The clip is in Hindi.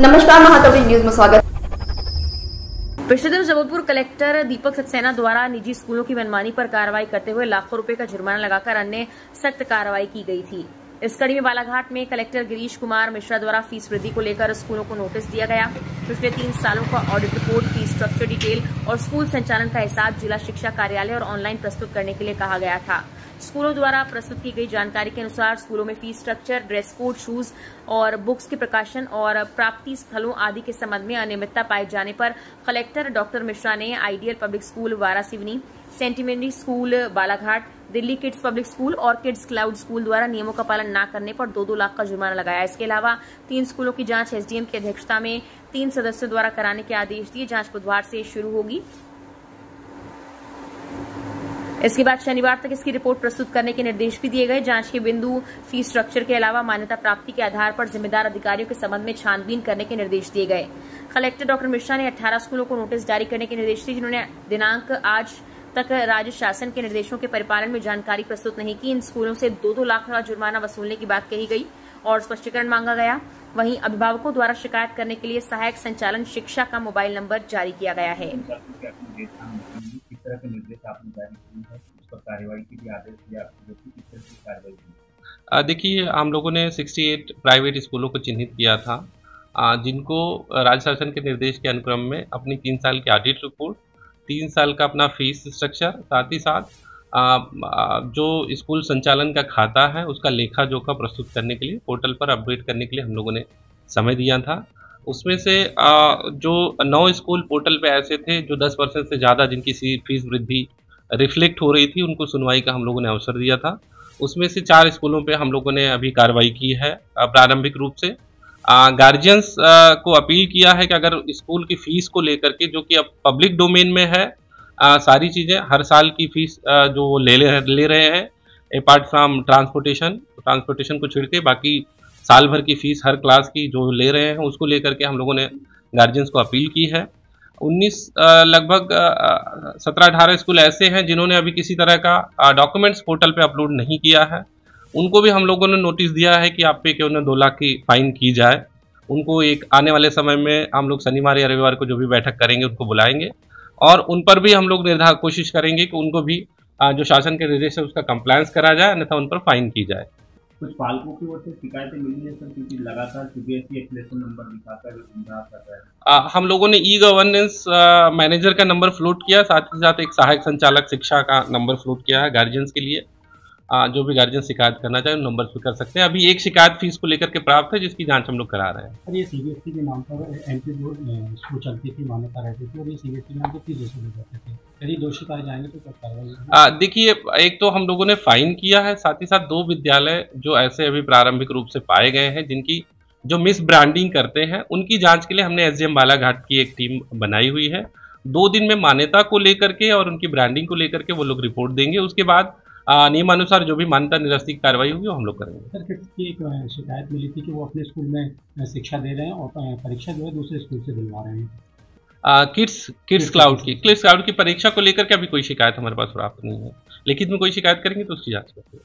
नमस्कार, महाकवि न्यूज में स्वागत। पिछले दिन जबलपुर कलेक्टर दीपक सक्सेना द्वारा निजी स्कूलों की मनमानी पर कार्रवाई करते हुए लाखों रुपए का जुर्माना लगाकर अन्य सख्त कार्रवाई की गई थी। इस कड़ी में बालाघाट में कलेक्टर गिरीश कुमार मिश्रा द्वारा फीस वृद्धि को लेकर स्कूलों को नोटिस दिया गया। पिछले 3 सालों का audit report, fees structure detail और स्कूल संचालन का हिसाब जिला शिक्षा कार्यालय और ऑनलाइन प्रस्तुत करने के लिए कहा गया था। स्कूलों द्वारा प्रस्तुत की गई जानकारी के अनुसार स्कूलों में fees structure, dress code, shoes और बुक्स के प्रकाशन और प्राप्ति स्थलों आदि के संबंध में अनियमितता पाए जाने पर कलेक्टर डॉक्टर मिश्रा ने आइडियल पब्लिक स्कूल वारासिवनी, सेंटिमेंटरी school Balaghat, Delhi kids public school और किड्स क्लाउड स्कूल द्वारा नियमों का पालन न करने पर 2-2 लाख का जुर्माना लगाया। इसके अलावा 3 स्कूलों की जांच एसडीएम की अध्यक्षता में 3 सदस्यों द्वारा कराने के आदेश दिए। जांच बुधवार से शुरू होगी। इसके बाद शनिवार तक इसकी रिपोर्ट प्रस्तुत करने के निर्देश भी दिए गए। जांच के बिंदु फीस स्ट्रक्चर के अलावा मान्यता प्राप्ति के आधार पर जिम्मेदार अधिकारियों के संबंध में छानबीन करने के निर्देश दिए गए। कलेक्टर डॉक्टर मिश्रा ने 18 स्कूलों को नोटिस जारी करने के निर्देश दिए, जिन्होंने दिनांक आज तक राज्य शासन के निर्देशों के परिपालन में जानकारी प्रस्तुत नहीं की। इन स्कूलों से 2-2 लाख का जुर्माना वसूलने की बात कही गई और स्पष्टीकरण मांगा गया। वहीं अभिभावकों द्वारा शिकायत करने के लिए सहायक संचालन शिक्षा का मोबाइल नंबर जारी किया गया है। देखिए, हम लोगों ने 68 प्राइवेट स्कूलों को चिन्हित किया था, जिनको राज्य शासन के निर्देश के अनुक्रम में अपनी 3 साल की ऑडिट रिपोर्ट, 3 साल का अपना फीस स्ट्रक्चर, साथ ही साथ जो स्कूल संचालन का खाता है उसका लेखा जोखा प्रस्तुत करने के लिए पोर्टल पर अपडेट करने के लिए हम लोगों ने समय दिया था। उसमें से जो 9 स्कूल पोर्टल पे ऐसे थे जो 10% से ज़्यादा जिनकी फीस वृद्धि रिफ्लेक्ट हो रही थी, उनको सुनवाई का हम लोगों ने अवसर दिया था। उसमें से 4 स्कूलों पे हम लोगों ने अभी कार्रवाई की है। प्रारंभिक रूप से गार्जियंस को अपील किया है कि अगर स्कूल की फ़ीस को लेकर के, जो कि अब पब्लिक डोमेन में है, सारी चीज़ें हर साल की फ़ीस जो वो ले रहे हैं, अपार्ट फ्रॉम ट्रांसपोर्टेशन को छिड़ के बाकी साल भर की फ़ीस हर क्लास की जो ले रहे हैं, उसको लेकर के हम लोगों ने गार्जियंस को अपील की है। 19 लगभग 17-18 स्कूल ऐसे हैं जिन्होंने अभी किसी तरह का डॉक्यूमेंट्स पोर्टल पे अपलोड नहीं किया है। उनको भी हम लोगों ने नोटिस दिया है कि आप पे क्यों न 2 लाख की फाइन की जाए। उनको एक आने वाले समय में हम लोग शनिवार या रविवार को जो भी बैठक करेंगे उनको बुलाएंगे और उन पर भी हम लोग कोशिश करेंगे कि उनको भी जो शासन के निर्देश है उसका कंप्लायंस करा जाए, अन्यथा उन पर फाइन की जाए। कुछ पालकों की ओर से शिकायतें मिली है सर, क्योंकि लगातार सीबीएसई एप्लीकेशन नंबर दिखाकर इंतजार कर रहा है। हम लोगों ने ई गवर्नेंस मैनेजर का नंबर फ्लोट किया, साथ ही साथ एक सहायक संचालक शिक्षा का नंबर फ्लोट किया है गार्जियंस के लिए। जो भी गार्जियन शिकायत करना चाहे उन नंबर पर कर सकते हैं। अभी एक शिकायत फीस को लेकर के प्राप्त है, जिसकी जांच हम लोग करा रहे हैं। सर, ये सीबीएसई के नाम पर एमपी बोर्ड स्कूल चलती थी, मान्यता रहती थी, और ये सीबीएसई के नाम पर फीस वसूले जाते थे। यदि दोषी पाए जाएंगे तो क्या कार्रवाई? देखिए, एक तो हम लोगों ने फाइन किया है, साथ ही साथ 2 विद्यालय जो ऐसे अभी प्रारंभिक रूप से पाए गए हैं जिनकी जो मिस ब्रांडिंग करते हैं, उनकी जांच के लिए हमने एसडीएम बालाघाट की एक टीम बनाई हुई है। 2 दिन में मान्यता को लेकर के और उनकी ब्रांडिंग को लेकर के वो लोग रिपोर्ट देंगे। उसके बाद नियमानुसार जो भी मान्यता निरस्त की कार्रवाई होगी वो हम लोग करेंगे। सर, किड्स की एक शिकायत मिली थी कि वो अपने स्कूल में शिक्षा दे रहे हैं और परीक्षा जो है दूसरे स्कूल से दिलवा रहे हैं। किड्स क्लाउड की परीक्षा को लेकर के अभी कोई शिकायत हमारे पास प्राप्त नहीं है। लिखित में कोई शिकायत करेंगे तो उसकी जांच करते हैं।